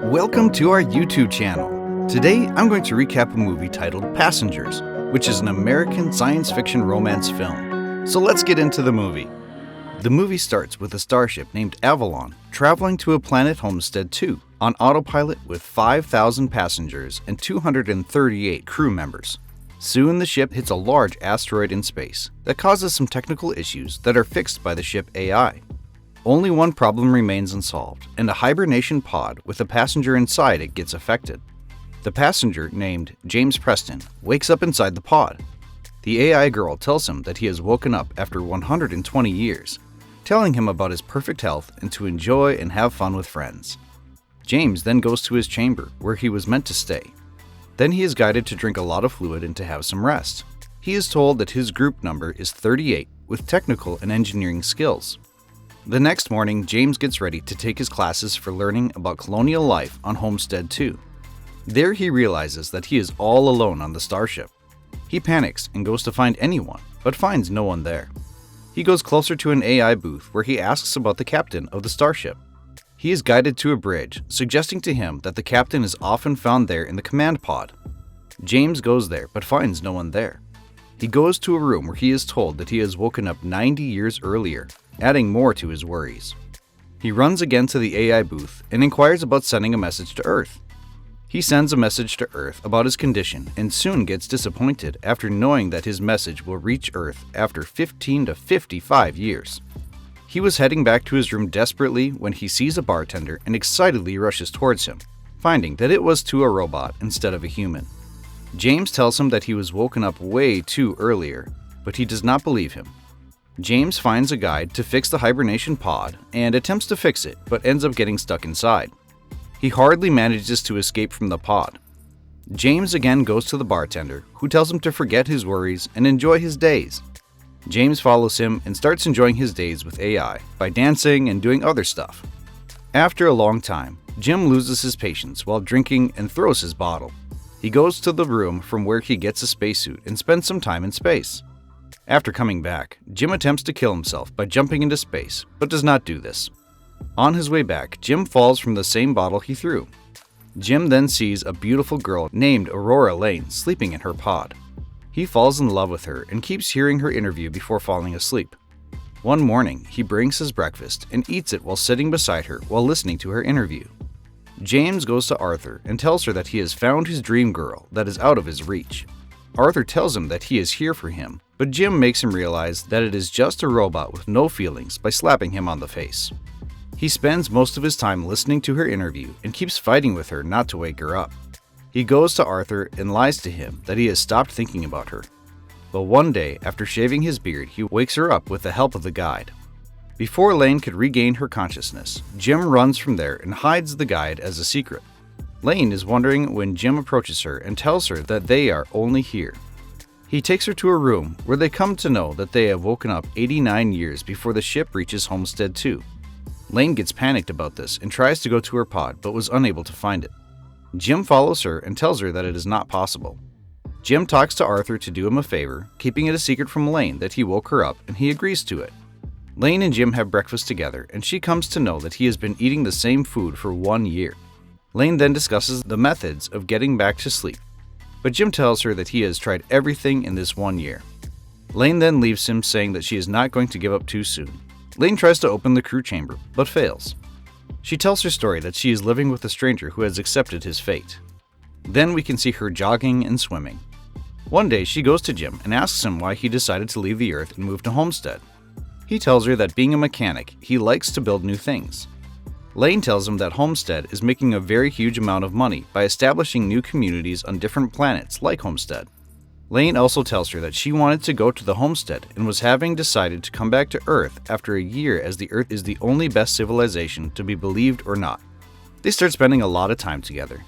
Welcome to our YouTube channel. Today, I'm going to recap a movie titled Passengers, which is an American science fiction romance film. So let's get into the movie. The movie starts with a starship named Avalon traveling to a planet Homestead 2 on autopilot with 5,000 passengers and 238 crew members. Soon the ship hits a large asteroid in space that causes some technical issues that are fixed by the ship AI. Only one problem remains unsolved, and a hibernation pod with a passenger inside it gets affected. The passenger, named James Preston, wakes up inside the pod. The AI girl tells him that he has woken up after 120 years, telling him about his perfect health and to enjoy and have fun with friends. James then goes to his chamber, where he was meant to stay. Then he is guided to drink a lot of fluid and to have some rest. He is told that his group number is 38 with technical and engineering skills. The next morning, James gets ready to take his classes for learning about colonial life on Homestead 2. There he realizes that he is all alone on the starship. He panics and goes to find anyone, but finds no one there. He goes closer to an AI booth where he asks about the captain of the starship. He is guided to a bridge, suggesting to him that the captain is often found there in the command pod. James goes there, but finds no one there. He goes to a room where he is told that he has woken up 90 years earlier, adding more to his worries. He runs again to the AI booth and inquires about sending a message to Earth. He sends a message to Earth about his condition and soon gets disappointed after knowing that his message will reach Earth after 15 to 55 years. He was heading back to his room desperately when he sees a bartender and excitedly rushes towards him, finding that it was to a robot instead of a human. James tells him that he was woken up way too earlier, but he does not believe him. James finds a guide to fix the hibernation pod and attempts to fix it, but ends up getting stuck inside. He hardly manages to escape from the pod. James again goes to the bartender, who tells him to forget his worries and enjoy his days. James follows him and starts enjoying his days with AI by dancing and doing other stuff. After a long time, Jim loses his patience while drinking and throws his bottle. He goes to the room from where he gets a spacesuit and spends some time in space. After coming back, Jim attempts to kill himself by jumping into space, but does not do this. On his way back, Jim falls from the same bottle he threw. Jim then sees a beautiful girl named Aurora Lane sleeping in her pod. He falls in love with her and keeps hearing her interview before falling asleep. One morning, he brings his breakfast and eats it while sitting beside her while listening to her interview. James goes to Arthur and tells her that he has found his dream girl that is out of his reach. Arthur tells him that he is here for him, but Jim makes him realize that it is just a robot with no feelings by slapping him on the face. He spends most of his time listening to her interview and keeps fighting with her not to wake her up. He goes to Arthur and lies to him that he has stopped thinking about her. But one day, after shaving his beard, he wakes her up with the help of the guide. Before Lane could regain her consciousness, Jim runs from there and hides the guide as a secret. Lane is wondering when Jim approaches her and tells her that they are only here. He takes her to a room where they come to know that they have woken up 89 years before the ship reaches Homestead 2. Lane gets panicked about this and tries to go to her pod but was unable to find it. Jim follows her and tells her that it is not possible. Jim talks to Arthur to do him a favor, keeping it a secret from Lane that he woke her up, and he agrees to it. Lane and Jim have breakfast together and she comes to know that he has been eating the same food for 1 year. Lane then discusses the methods of getting back to sleep, but Jim tells her that he has tried everything in this 1 year. Lane then leaves him, saying that she is not going to give up too soon. Lane tries to open the crew chamber, but fails. She tells her story that she is living with a stranger who has accepted his fate. Then we can see her jogging and swimming. One day she goes to Jim and asks him why he decided to leave the Earth and move to Homestead. He tells her that being a mechanic, he likes to build new things. Lane tells him that Homestead is making a very huge amount of money by establishing new communities on different planets like Homestead. Lane also tells her that she wanted to go to the Homestead and was having decided to come back to Earth after a year, as the Earth is the only best civilization, to be believed or not. They start spending a lot of time together.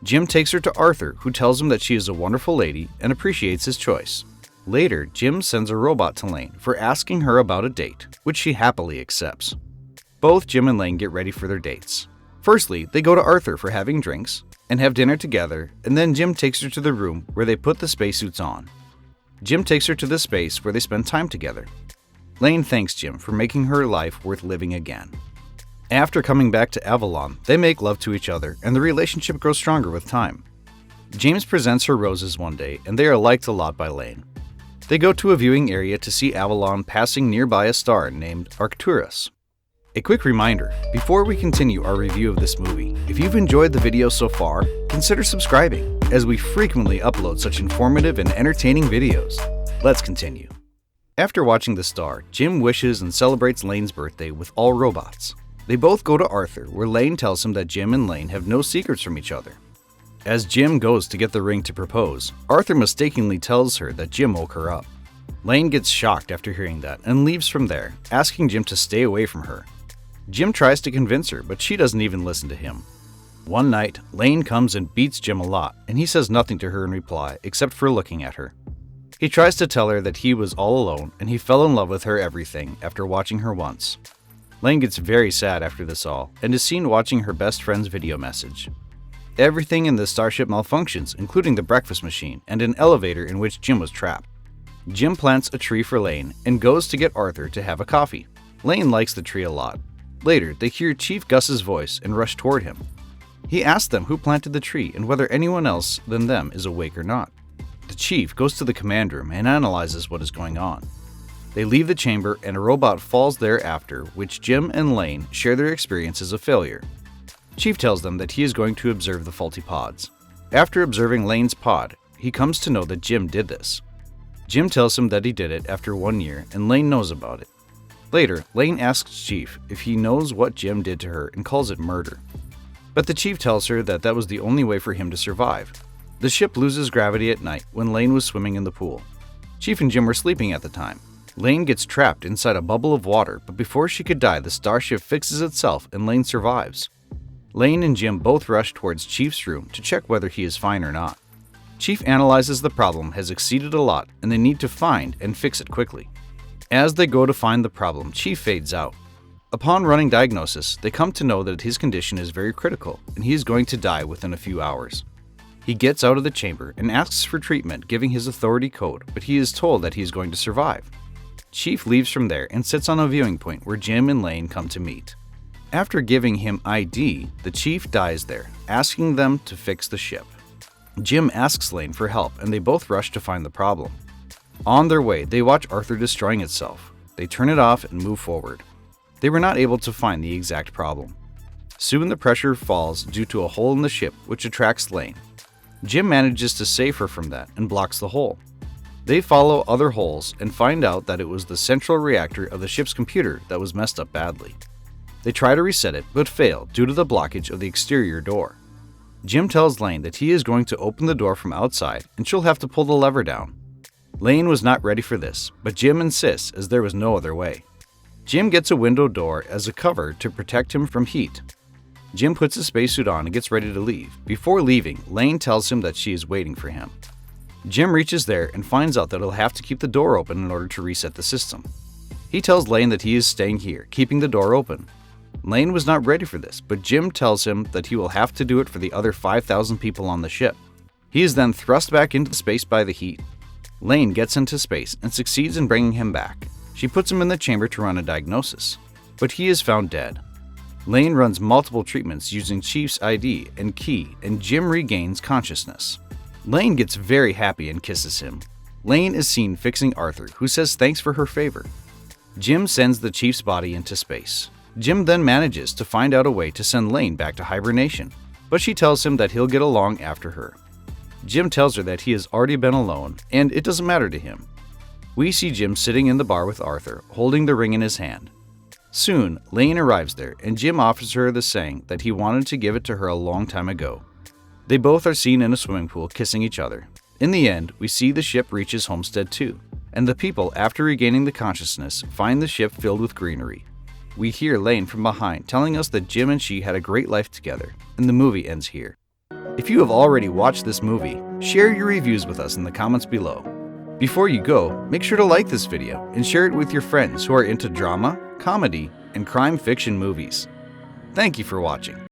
Jim takes her to Arthur, who tells him that she is a wonderful lady and appreciates his choice. Later, Jim sends a robot to Lane for asking her about a date, which she happily accepts. Both Jim and Lane get ready for their dates. Firstly, they go to Arthur for having drinks and have dinner together, and then Jim takes her to the room where they put the spacesuits on. Jim takes her to the space where they spend time together. Lane thanks Jim for making her life worth living again. After coming back to Avalon, they make love to each other, and the relationship grows stronger with time. James presents her roses one day, and they are liked a lot by Lane. They go to a viewing area to see Avalon passing nearby a star named Arcturus. A quick reminder, before we continue our review of this movie, if you've enjoyed the video so far, consider subscribing, as we frequently upload such informative and entertaining videos. Let's continue. After watching the star, Jim wishes and celebrates Lane's birthday with all robots. They both go to Arthur, where Lane tells him that Jim and Lane have no secrets from each other. As Jim goes to get the ring to propose, Arthur mistakenly tells her that Jim woke her up. Lane gets shocked after hearing that and leaves from there, asking Jim to stay away from her. Jim tries to convince her, but she doesn't even listen to him. One night, Lane comes and beats Jim a lot, and he says nothing to her in reply except for looking at her. He tries to tell her that he was all alone and he fell in love with her everything after watching her once. Lane gets very sad after this all, and is seen watching her best friend's video message. Everything in the starship malfunctions, including the breakfast machine and an elevator in which Jim was trapped. Jim plants a tree for Lane and goes to get Arthur to have a coffee. Lane likes the tree a lot. Later, they hear Chief Gus's voice and rush toward him. He asks them who planted the tree and whether anyone else than them is awake or not. The chief goes to the command room and analyzes what is going on. They leave the chamber and a robot falls there after which Jim and Lane share their experience as a failure. Chief tells them that he is going to observe the faulty pods. After observing Lane's pod, he comes to know that Jim did this. Jim tells him that he did it after 1 year and Lane knows about it. Later, Lane asks Chief if he knows what Jim did to her and calls it murder. But the chief tells her that that was the only way for him to survive. The ship loses gravity at night when Lane was swimming in the pool. Chief and Jim were sleeping at the time. Lane gets trapped inside a bubble of water, but before she could die, the starship fixes itself and Lane survives. Lane and Jim both rush towards Chief's room to check whether he is fine or not. Chief analyzes the problem has exceeded a lot and they need to find and fix it quickly. As they go to find the problem, Chief fades out. Upon running diagnosis, they come to know that his condition is very critical and he is going to die within a few hours. He gets out of the chamber and asks for treatment, giving his authority code, but he is told that he is going to survive. Chief leaves from there and sits on a viewing point where Jim and Lane come to meet. After giving him ID, the chief dies there, asking them to fix the ship. Jim asks Lane for help and they both rush to find the problem. On their way, they watch Arthur destroying itself. They turn it off and move forward. They were not able to find the exact problem. Soon the pressure falls due to a hole in the ship which attracts Lane. Jim manages to save her from that and blocks the hole. They follow other holes and find out that it was the central reactor of the ship's computer that was messed up badly. They try to reset it but fail due to the blockage of the exterior door. Jim tells Lane that he is going to open the door from outside and she'll have to pull the lever down. Lane was not ready for this, but Jim insists as there was no other way. Jim gets a window door as a cover to protect him from heat. Jim puts his spacesuit on and gets ready to leave. Before leaving, Lane tells him that she is waiting for him. Jim reaches there and finds out that he'll have to keep the door open in order to reset the system. He tells Lane that he is staying here, keeping the door open. Lane was not ready for this, but Jim tells him that he will have to do it for the other 5,000 people on the ship. He is then thrust back into space by the heat. Lane gets into space and succeeds in bringing him back. She puts him in the chamber to run a diagnosis, but he is found dead. Lane runs multiple treatments using Chief's ID and key, and Jim regains consciousness. Lane gets very happy and kisses him. Lane is seen fixing Arthur, who says thanks for her favor. Jim sends the Chief's body into space. Jim then manages to find out a way to send Lane back to hibernation, but she tells him that he'll get along after her. Jim tells her that he has already been alone, and it doesn't matter to him. We see Jim sitting in the bar with Arthur, holding the ring in his hand. Soon, Lane arrives there, and Jim offers her the saying that he wanted to give it to her a long time ago. They both are seen in a swimming pool kissing each other. In the end, we see the ship reaches Homestead 2, and the people, after regaining the consciousness, find the ship filled with greenery. We hear Lane from behind telling us that Jim and she had a great life together, and the movie ends here. If you have already watched this movie, share your reviews with us in the comments below. Before you go, make sure to like this video and share it with your friends who are into drama, comedy, and crime fiction movies. Thank you for watching.